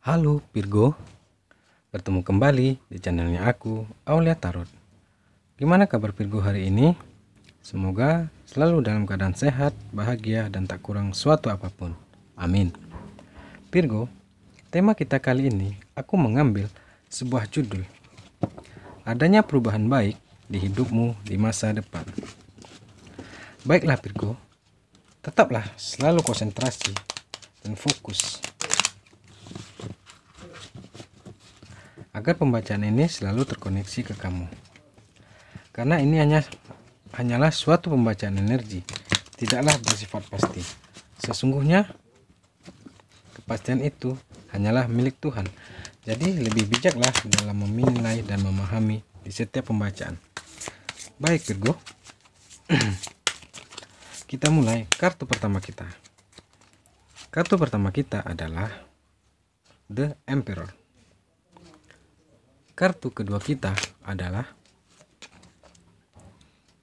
Halo Virgo, bertemu kembali di channelnya aku, Aulia Tarot. Gimana kabar Virgo hari ini? Semoga selalu dalam keadaan sehat, bahagia, dan tak kurang suatu apapun. Amin. Virgo, tema kita kali ini aku mengambil sebuah judul. Adanya perubahan baik di hidupmu di masa depan. Baiklah Virgo, tetaplah selalu konsentrasi dan fokus agar pembacaan ini selalu terkoneksi ke kamu. Karena ini hanyalah suatu pembacaan energi, tidaklah bersifat pasti. Sesungguhnya kepastian itu hanyalah milik Tuhan. Jadi lebih bijaklah dalam menilai dan memahami di setiap pembacaan. Baik Virgo, kita mulai kartu pertama kita. Kartu pertama kita adalah The Emperor. Kartu kedua kita adalah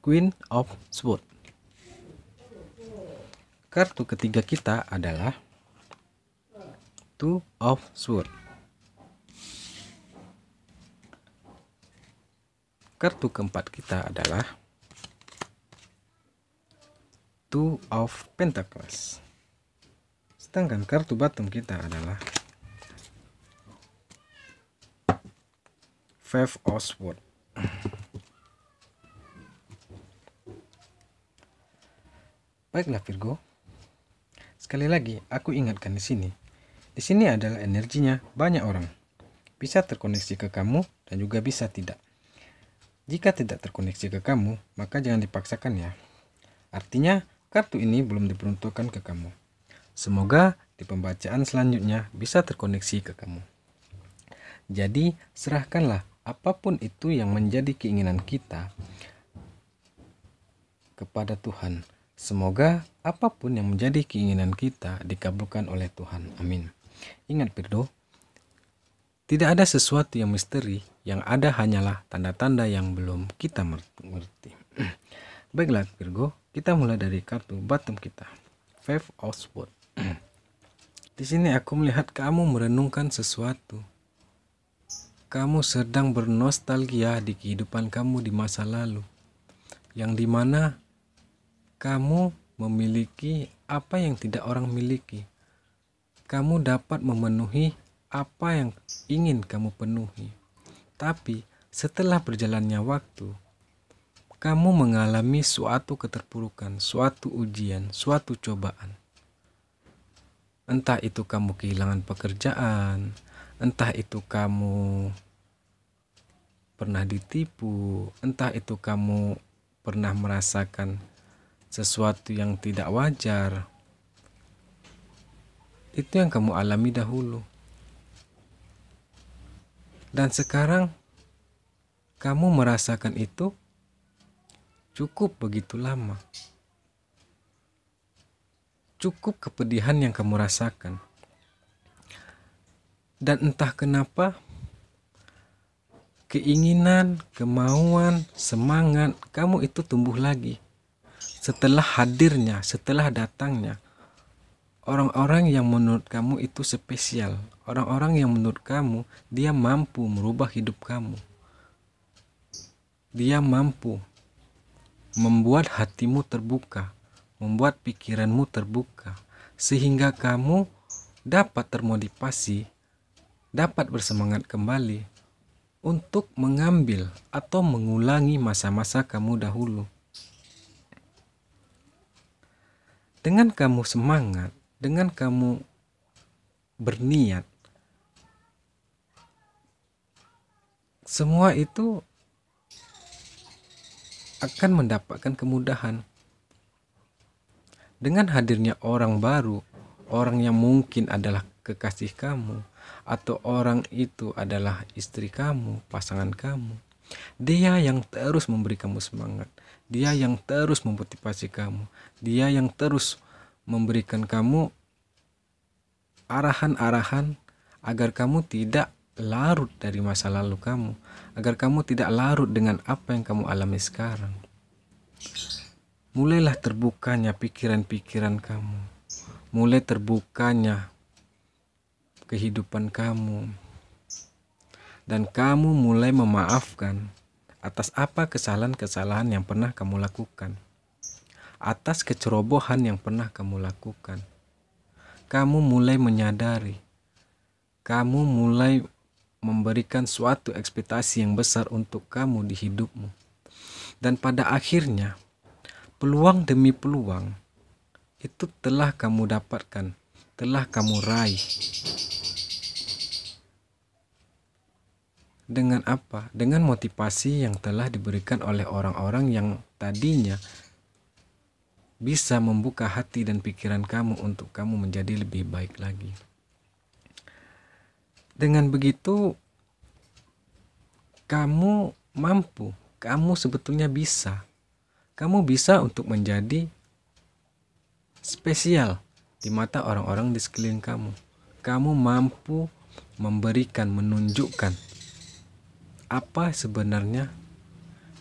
Queen of Swords. Kartu ketiga kita adalah Two of Swords. Kartu keempat kita adalah Two of Pentacles. Sedangkan kartu bottom kita adalah Five of Swords. Baiklah Virgo, sekali lagi aku ingatkan di sini. Di sini adalah energinya banyak orang. Bisa terkoneksi ke kamu dan juga bisa tidak. Jika tidak terkoneksi ke kamu, maka jangan dipaksakan ya. Artinya kartu ini belum diperuntukkan ke kamu. Semoga di pembacaan selanjutnya bisa terkoneksi ke kamu. Jadi serahkanlah apapun itu yang menjadi keinginan kita kepada Tuhan. Semoga apapun yang menjadi keinginan kita dikabulkan oleh Tuhan. Amin. Ingat Virgo, tidak ada sesuatu yang misteri, yang ada hanyalah tanda-tanda yang belum kita mengerti. Baiklah Virgo, kita mulai dari kartu bottom kita, Five of Swords. Di sini aku melihat kamu merenungkan sesuatu. Kamu sedang bernostalgia di kehidupan kamu di masa lalu, yang dimana kamu memiliki apa yang tidak orang miliki. Kamu dapat memenuhi apa yang ingin kamu penuhi. Tapi setelah berjalannya waktu, kamu mengalami suatu keterpurukan, suatu ujian, suatu cobaan. Entah itu kamu kehilangan pekerjaan, entah itu kamu pernah ditipu, entah itu kamu pernah merasakan sesuatu yang tidak wajar. Itu yang kamu alami dahulu. Dan sekarang kamu merasakan itu cukup begitu lama. Cukup kepedihan yang kamu rasakan. Dan entah kenapa keinginan, kemauan, semangat kamu itu tumbuh lagi. Setelah hadirnya, setelah datangnya orang-orang yang menurut kamu itu spesial. Orang-orang yang menurut kamu dia mampu merubah hidup kamu. Dia mampu membuat hatimu terbuka, membuat pikiranmu terbuka, sehingga kamu dapat termotivasi, dapat bersemangat kembali untuk mengambil atau mengulangi masa-masa kamu dahulu. Dengan kamu semangat, dengan kamu berniat, semua itu akan mendapatkan kemudahan. Dengan hadirnya orang baru, orang yang mungkin adalah kekasih kamu, atau orang itu adalah istri kamu, pasangan kamu, dia yang terus memberi kamu semangat, dia yang terus memotivasi kamu, dia yang terus memberikan kamu arahan-arahan agar kamu tidak larut dari masa lalu kamu, agar kamu tidak larut dengan apa yang kamu alami sekarang. Mulailah terbukanya pikiran-pikiran kamu, mulai terbukanya kehidupan kamu, dan kamu mulai memaafkan atas apa kesalahan-kesalahan yang pernah kamu lakukan, atas kecerobohan yang pernah kamu lakukan. Kamu mulai menyadari, kamu mulai memberikan suatu ekspektasi yang besar untuk kamu di hidupmu. Dan pada akhirnya, peluang demi peluang itu telah kamu dapatkan, telah kamu raih. Dengan apa? Dengan motivasi yang telah diberikan oleh orang-orang yang tadinya bisa membuka hati dan pikiran kamu untuk kamu menjadi lebih baik lagi. Dengan begitu, kamu mampu, kamu sebetulnya bisa. Kamu bisa untuk menjadi spesial di mata orang-orang di sekeliling kamu. Kamu mampu memberikan, menunjukkan apa sebenarnya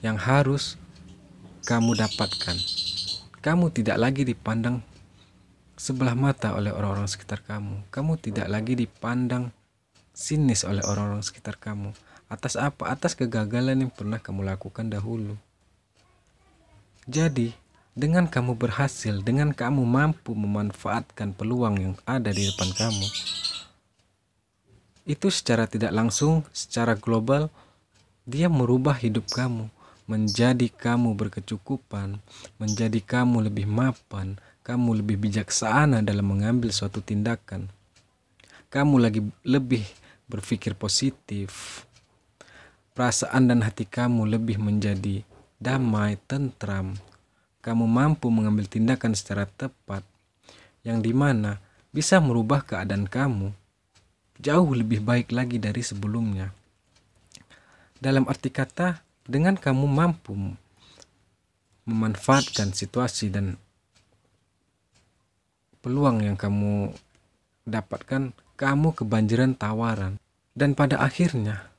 yang harus kamu dapatkan. Kamu tidak lagi dipandang sebelah mata oleh orang-orang sekitar kamu. Kamu tidak lagi dipandang sinis oleh orang-orang sekitar kamu. Atas apa? Atas kegagalan yang pernah kamu lakukan dahulu. Jadi, dengan kamu berhasil, dengan kamu mampu memanfaatkan peluang yang ada di depan kamu, itu secara tidak langsung, secara global, dia merubah hidup kamu, menjadi kamu berkecukupan, menjadi kamu lebih mapan, kamu lebih bijaksana dalam mengambil suatu tindakan. Kamu lebih berpikir positif. Perasaan dan hati kamu lebih menjadi damai, tentram. Kamu mampu mengambil tindakan secara tepat, yang dimana bisa merubah keadaan kamu jauh lebih baik lagi dari sebelumnya. Dalam arti kata, dengan kamu mampu memanfaatkan situasi dan peluang yang kamu dapatkan, kamu kebanjiran tawaran. Dan pada akhirnya,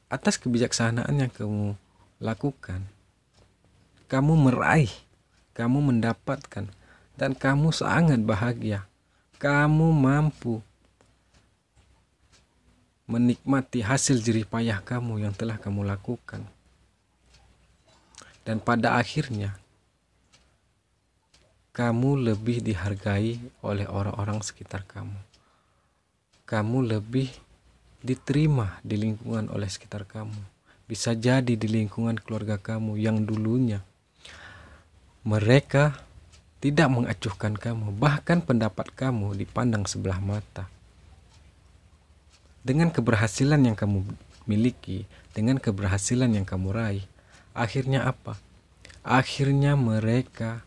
atas kebijaksanaan yang kamu lakukan, kamu meraih, kamu mendapatkan, dan kamu sangat bahagia. Kamu mampu menikmati hasil jerih payah kamu yang telah kamu lakukan. Dan pada akhirnya, kamu lebih dihargai oleh orang-orang sekitar kamu. Kamu lebih diterima di lingkungan oleh sekitar kamu. Bisa jadi di lingkungan keluarga kamu yang dulunya mereka tidak mengacuhkan kamu, bahkan pendapat kamu dipandang sebelah mata. Dengan keberhasilan yang kamu miliki, dengan keberhasilan yang kamu raih, akhirnya apa? Akhirnya mereka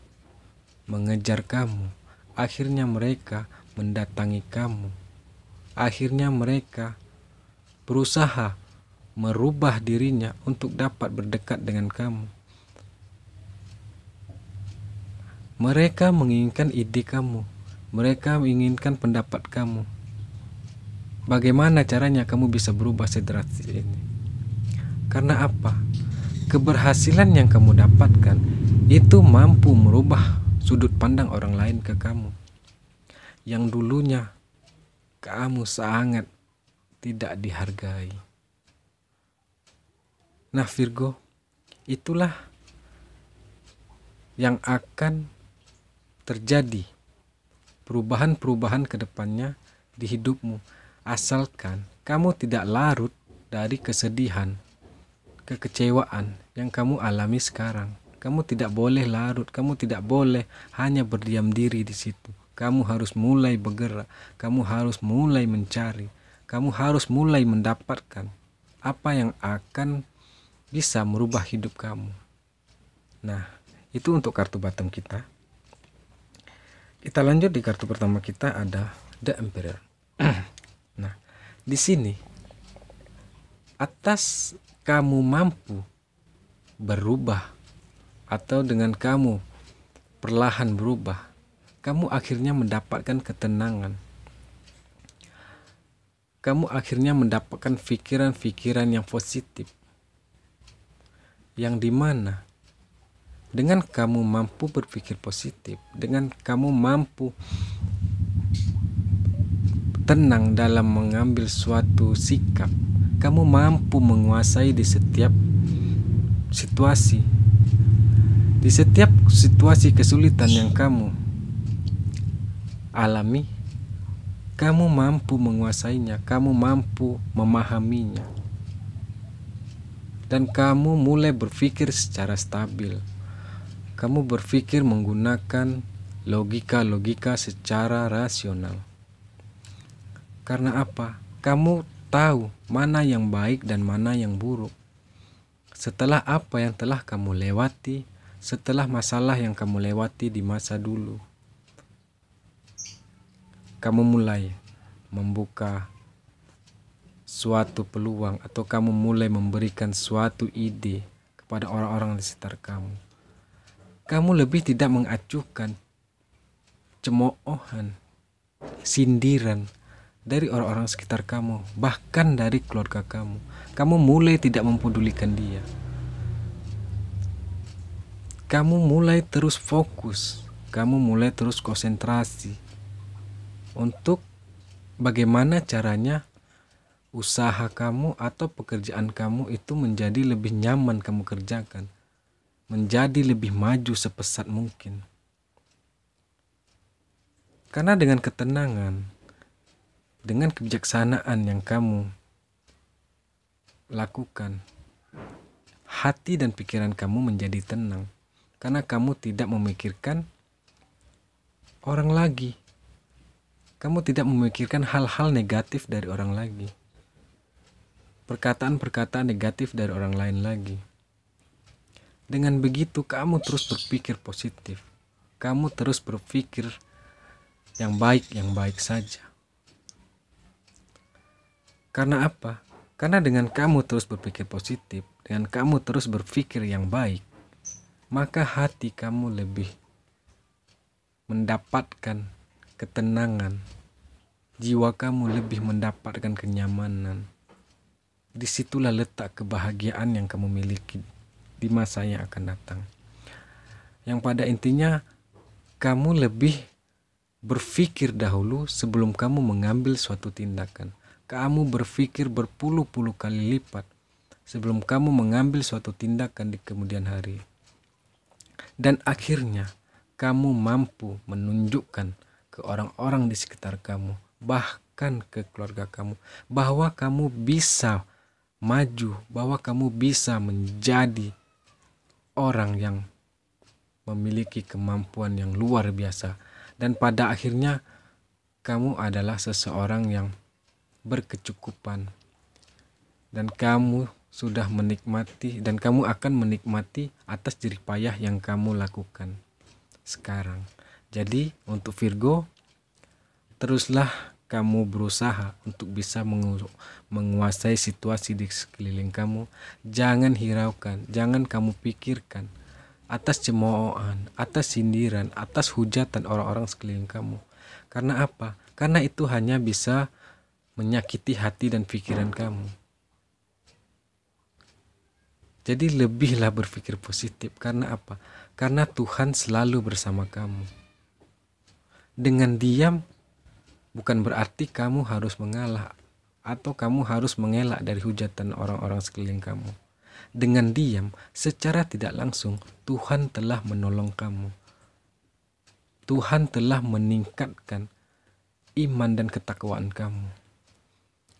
mengejar kamu, akhirnya mereka mendatangi kamu, akhirnya mereka berusaha merubah dirinya untuk dapat berdekat dengan kamu. Mereka menginginkan ide kamu, mereka menginginkan pendapat kamu. Bagaimana caranya kamu bisa berubah sedrastis ini? Karena apa? Keberhasilan yang kamu dapatkan itu mampu merubah sudut pandang orang lain ke kamu. Yang dulunya kamu sangat tidak dihargai. Nah Virgo, itulah yang akan terjadi perubahan-perubahan ke depannya di hidupmu. Asalkan kamu tidak larut dari kesedihan, kekecewaan yang kamu alami sekarang. Kamu tidak boleh larut, kamu tidak boleh hanya berdiam diri di situ. Kamu harus mulai bergerak, kamu harus mulai mencari, kamu harus mulai mendapatkan apa yang akan bisa merubah hidup kamu. Nah, itu untuk kartu bottom kita. Kita lanjut di kartu pertama kita ada The Emperor. Nah, di sini atas kamu mampu berubah atau dengan kamu perlahan berubah, kamu akhirnya mendapatkan ketenangan. Kamu akhirnya mendapatkan pikiran-pikiran yang positif, yang dimana dengan kamu mampu berpikir positif, dengan kamu mampu tenang dalam mengambil suatu sikap. Kamu mampu menguasai di setiap situasi. Di setiap situasi kesulitan yang kamu alami, kamu mampu menguasainya, kamu mampu memahaminya. Dan kamu mulai berpikir secara stabil. Kamu berpikir menggunakan logika-logika secara rasional. Karena apa? Kamu tahu mana yang baik dan mana yang buruk. Setelah apa yang telah kamu lewati, setelah masalah yang kamu lewati di masa dulu, kamu mulai membuka suatu peluang atau kamu mulai memberikan suatu ide kepada orang-orang di sekitar kamu. Kamu lebih tidak mengacuhkan cemoohan, sindiran dari orang-orang sekitar kamu, bahkan dari keluarga kamu. Kamu mulai tidak mempedulikan dia. Kamu mulai terus fokus, kamu mulai terus konsentrasi untuk bagaimana caranya usaha kamu atau pekerjaan kamu itu menjadi lebih nyaman kamu kerjakan, menjadi lebih maju sepesat mungkin. Karena dengan ketenangan, dengan kebijaksanaan yang kamu lakukan, hati dan pikiran kamu menjadi tenang. Karena kamu tidak memikirkan orang lagi. Kamu tidak memikirkan hal-hal negatif dari orang lagi. Perkataan-perkataan negatif dari orang lain lagi. Dengan begitu kamu terus berpikir positif. Kamu terus berpikir yang baik saja. Karena apa? Karena dengan kamu terus berpikir positif, dengan kamu terus berpikir yang baik, maka hati kamu lebih mendapatkan ketenangan, jiwa kamu lebih mendapatkan kenyamanan. Disitulah letak kebahagiaan yang kamu miliki di masa yang akan datang. Yang pada intinya kamu lebih berpikir dahulu sebelum kamu mengambil suatu tindakan. Kamu berpikir berpuluh-puluh kali lipat sebelum kamu mengambil suatu tindakan di kemudian hari. Dan akhirnya kamu mampu menunjukkan ke orang-orang di sekitar kamu, bahkan ke keluarga kamu, bahwa kamu bisa maju, bahwa kamu bisa menjadi orang yang memiliki kemampuan yang luar biasa. Dan pada akhirnya kamu adalah seseorang yang berkecukupan. Dan kamu sudah menikmati dan kamu akan menikmati atas jerih payah yang kamu lakukan sekarang. Jadi untuk Virgo, teruslah kamu berusaha untuk bisa menguasai situasi di sekeliling kamu. Jangan hiraukan, jangan kamu pikirkan atas cemoohan, atas sindiran, atas hujatan orang-orang sekeliling kamu. Karena apa? Karena itu hanya bisa menyakiti hati dan pikiran kamu. Jadi lebihlah berpikir positif. Karena apa? Karena Tuhan selalu bersama kamu. Dengan diam bukan berarti kamu harus mengalah atau kamu harus mengelak dari hujatan orang-orang sekeliling kamu. Dengan diam, secara tidak langsung Tuhan telah menolong kamu. Tuhan telah meningkatkan iman dan ketakwaan kamu.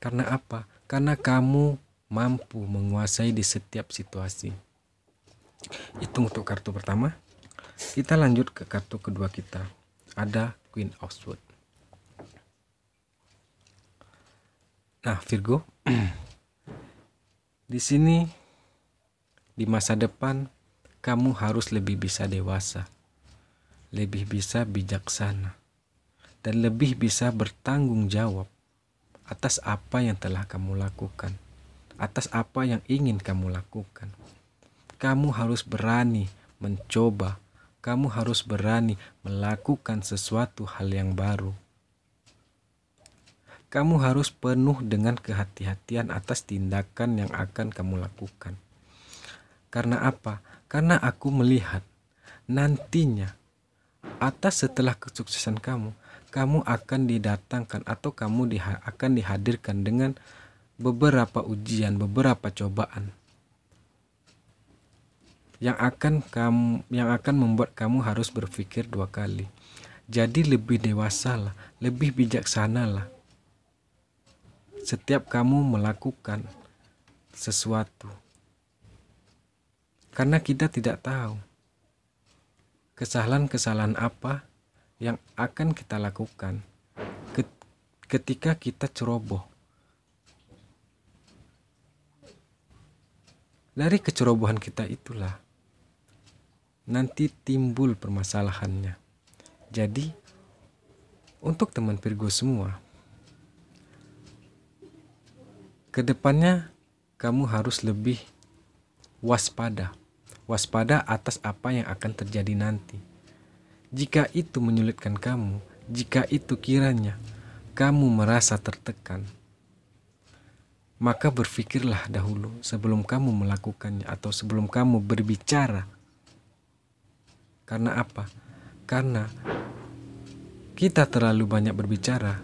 Karena apa? Karena kamu mampu menguasai di setiap situasi. Itu untuk kartu pertama. Kita lanjut ke kartu kedua kita. Ada Queen of Swords. Nah, Virgo, di sini di masa depan kamu harus lebih bisa dewasa, lebih bisa bijaksana, dan lebih bisa bertanggung jawab atas apa yang telah kamu lakukan, atas apa yang ingin kamu lakukan. Kamu harus berani mencoba, kamu harus berani melakukan sesuatu hal yang baru. Kamu harus penuh dengan kehati-hatian atas tindakan yang akan kamu lakukan. Karena apa? Karena aku melihat nantinya atas setelah kesuksesan kamu, kamu akan didatangkan atau akan dihadirkan dengan beberapa ujian, beberapa cobaan yang akan membuat kamu harus berpikir 2 kali. Jadi lebih dewasalah, lebih bijaksanalah setiap kamu melakukan sesuatu. Karena kita tidak tahu kesalahan-kesalahan apa yang akan kita lakukan ketika kita ceroboh. Dari kecerobohan kita itulah nanti timbul permasalahannya. Jadi untuk teman Virgo semua, kedepannya kamu harus lebih waspada atas apa yang akan terjadi nanti. Jika itu menyulitkan kamu, jika itu kiranya kamu merasa tertekan, maka berpikirlah dahulu sebelum kamu melakukannya atau sebelum kamu berbicara. Karena apa? Karena kita terlalu banyak berbicara,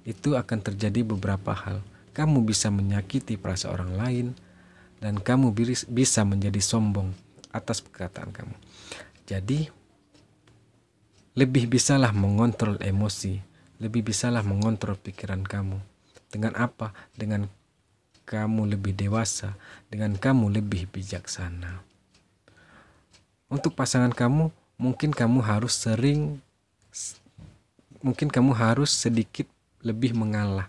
itu akan terjadi beberapa hal. Kamu bisa menyakiti perasaan orang lain, dan kamu bisa menjadi sombong atas perkataan kamu. Jadi, lebih bisalah mengontrol emosi, lebih bisalah mengontrol pikiran kamu. Dengan apa? Dengan kamu lebih dewasa, dengan kamu lebih bijaksana. Untuk pasangan kamu, mungkin kamu harus sedikit lebih mengalah,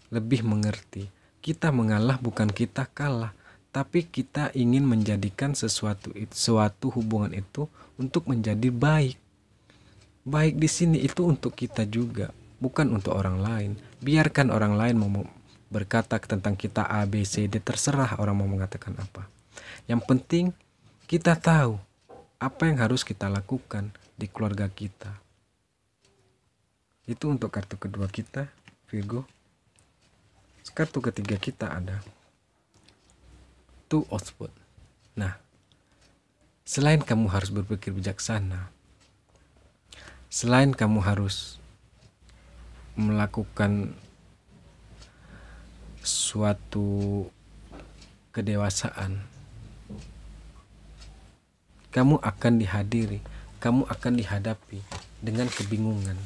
lebih mengerti. Kita mengalah bukan kita kalah, tapi kita ingin menjadikan suatu hubungan itu untuk menjadi baik. Baik di sini itu untuk kita juga, bukan untuk orang lain. Biarkan orang lain mau berkata tentang kita A, B, C, D, terserah orang mau mengatakan apa. Yang penting kita tahu apa yang harus kita lakukan di keluarga kita. Itu untuk kartu kedua kita, Virgo. Kartu ketiga kita ada Two of Swords. Nah, selain kamu harus berpikir bijaksana, selain kamu harus melakukan suatu kedewasaan, kamu akan dihadapi dengan kebingungan.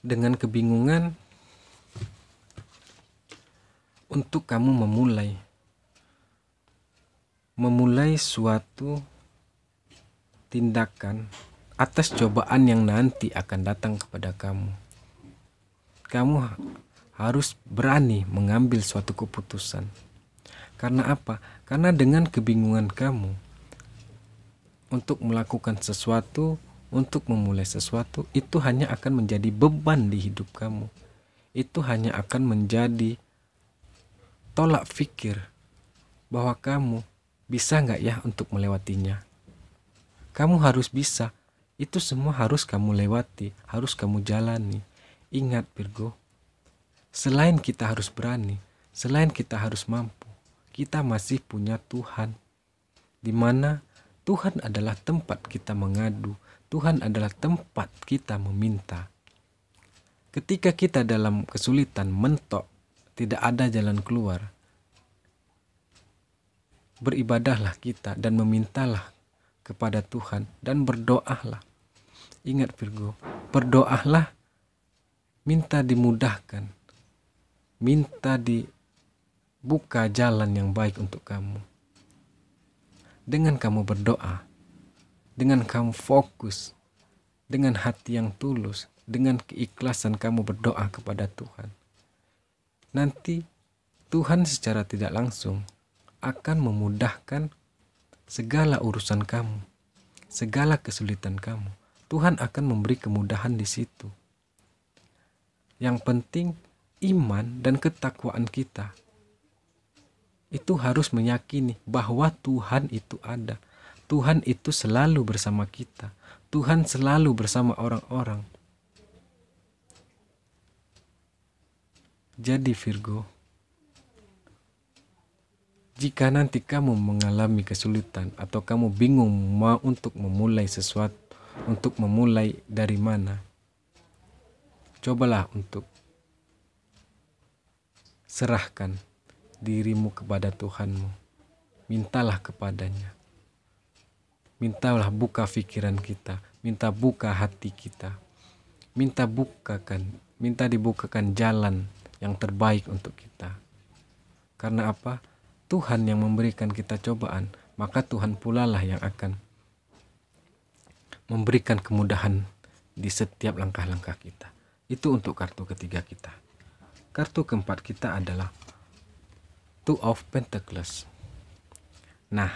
Dengan kebingungan untuk kamu memulai suatu tindakan atas cobaan yang nanti akan datang kepada kamu. Kamu harus berani mengambil suatu keputusan. Karena apa? Karena dengan kebingungan kamu untuk melakukan sesuatu, untuk memulai sesuatu, itu hanya akan menjadi beban di hidup kamu. Itu hanya akan menjadi tolak pikir bahwa kamu bisa nggak ya untuk melewatinya. Kamu harus bisa. Itu semua harus kamu lewati, harus kamu jalani. Ingat Virgo, selain kita harus berani, selain kita harus mampu, kita masih punya Tuhan, di mana Tuhan adalah tempat kita mengadu, Tuhan adalah tempat kita meminta. Ketika kita dalam kesulitan, mentok, tidak ada jalan keluar, beribadahlah kita dan memintalah kepada Tuhan dan berdoalah. Ingat Virgo, berdoalah, minta dimudahkan, minta dibuka jalan yang baik untuk kamu. Dengan kamu berdoa, dengan kamu fokus, dengan hati yang tulus, dengan keikhlasan kamu berdoa kepada Tuhan, nanti Tuhan secara tidak langsung akan memudahkan segala urusan kamu, segala kesulitan kamu. Tuhan akan memberi kemudahan di situ. Yang penting iman dan ketakwaan kita itu harus meyakini bahwa Tuhan itu ada. Tuhan itu selalu bersama kita. Tuhan selalu bersama orang-orang. Jadi Virgo, jika nanti kamu mengalami kesulitan atau kamu bingung mau untuk memulai sesuatu, untuk memulai dari mana. Cobalah untuk serahkan dirimu kepada Tuhanmu. Mintalah kepadanya. Mintalah buka pikiran kita, minta buka hati kita, minta dibukakan jalan yang terbaik untuk kita. Karena apa? Tuhan yang memberikan kita cobaan, maka Tuhan pula lah yang akan memberikan kemudahan di setiap langkah-langkah kita. Itu untuk kartu ketiga kita. Kartu keempat kita adalah Two of Pentacles. Nah,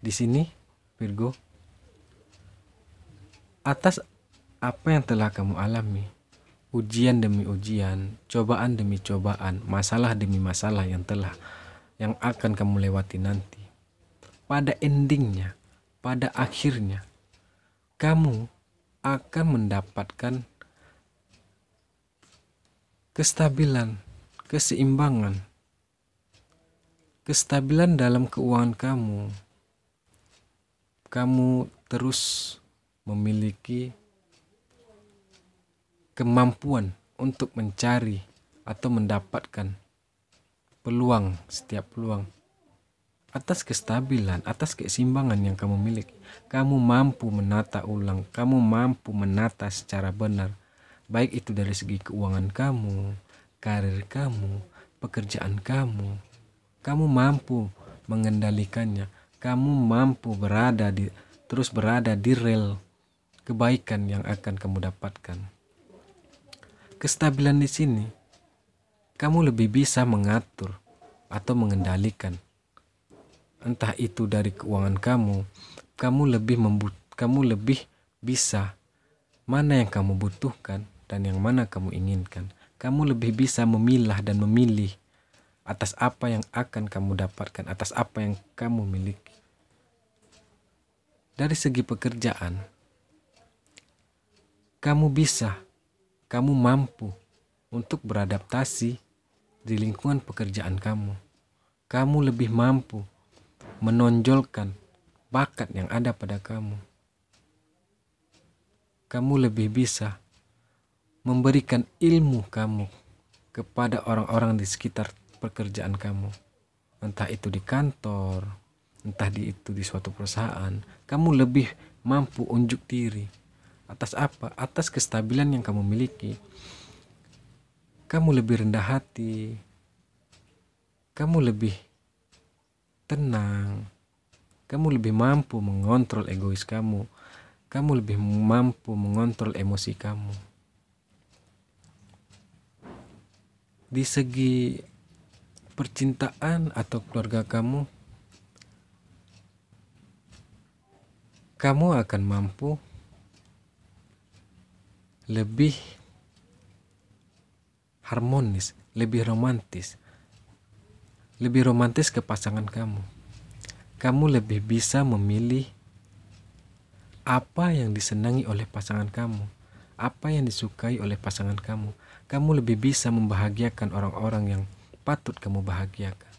di sini Virgo, atas apa yang telah kamu alami, ujian demi ujian, cobaan demi cobaan, masalah demi masalah yang akan kamu lewati nanti, pada endingnya, pada akhirnya, kamu akan mendapatkan kestabilan, keseimbangan, kestabilan dalam keuangan kamu. Kamu terus memiliki kemampuan untuk mencari atau mendapatkan setiap peluang. Atas kestabilan, atas keseimbangan yang kamu miliki, kamu mampu menata ulang, kamu mampu menata secara benar. Baik itu dari segi keuangan kamu, karir kamu, pekerjaan kamu. Kamu mampu mengendalikannya. Kamu mampu terus berada di rel kebaikan yang akan kamu dapatkan. Kestabilan di sini, kamu lebih bisa mengatur atau mengendalikan. Entah itu dari keuangan kamu lebih bisa mana yang kamu butuhkan dan yang mana kamu inginkan. Kamu lebih bisa memilah dan memilih atas apa yang akan kamu dapatkan, atas apa yang kamu miliki. Dari segi pekerjaan, kamu mampu untuk beradaptasi di lingkungan pekerjaan kamu. Kamu lebih mampu menonjolkan bakat yang ada pada kamu. Kamu lebih bisa memberikan ilmu kamu kepada orang-orang di sekitar pekerjaan kamu, entah itu di kantor, entah itu di suatu perusahaan. Kamu lebih mampu unjuk diri. Atas apa? Atas kestabilan yang kamu miliki. Kamu lebih rendah hati, kamu lebih tenang, kamu lebih mampu mengontrol egois kamu lebih mampu mengontrol emosi kamu. Di segi percintaan atau keluarga kamu akan mampu lebih harmonis, lebih romantis ke pasangan kamu. Kamu lebih bisa memilih apa yang disenangi oleh pasangan kamu, apa yang disukai oleh pasangan kamu. Kamu lebih bisa membahagiakan orang-orang yang patut kamu bahagiakan.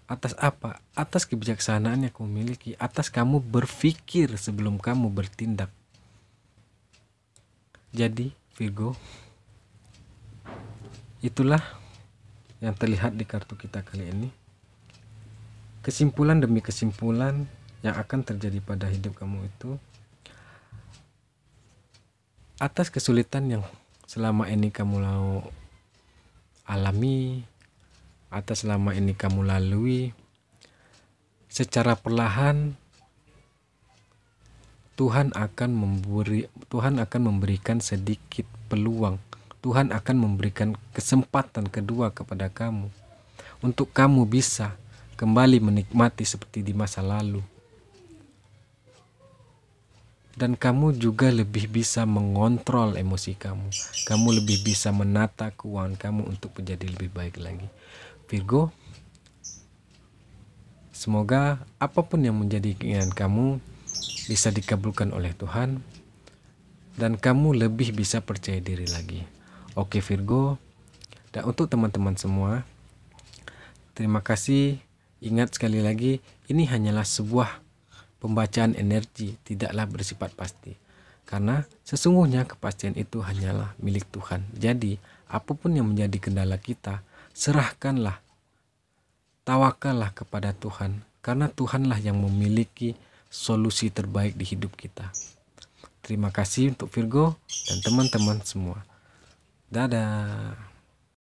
Atas apa? Atas kebijaksanaan yang kamu miliki, atas kamu berpikir sebelum kamu bertindak. Jadi Virgo, itulah yang terlihat di kartu kita kali ini. Kesimpulan demi kesimpulan yang akan terjadi pada hidup kamu itu, atas kesulitan yang selama ini kamu alami, atas selama ini kamu lalui, secara perlahan Tuhan akan memberikan sedikit peluang. Tuhan akan memberikan kesempatan kedua kepada kamu untuk kamu bisa kembali menikmati seperti di masa lalu. Dan kamu juga lebih bisa mengontrol emosi kamu. Kamu lebih bisa menata keuangan kamu untuk menjadi lebih baik lagi. Virgo, semoga apapun yang menjadi keinginan kamu bisa dikabulkan oleh Tuhan. Dan kamu lebih bisa percaya diri lagi. Oke Virgo, dan untuk teman-teman semua, terima kasih. Ingat sekali lagi, ini hanyalah sebuah pembacaan energi tidaklah bersifat pasti. Karena sesungguhnya kepastian itu hanyalah milik Tuhan. Jadi, apapun yang menjadi kendala kita, serahkanlah, tawakallah kepada Tuhan. Karena Tuhanlah yang memiliki solusi terbaik di hidup kita. Terima kasih untuk Virgo dan teman-teman semua. Dadah.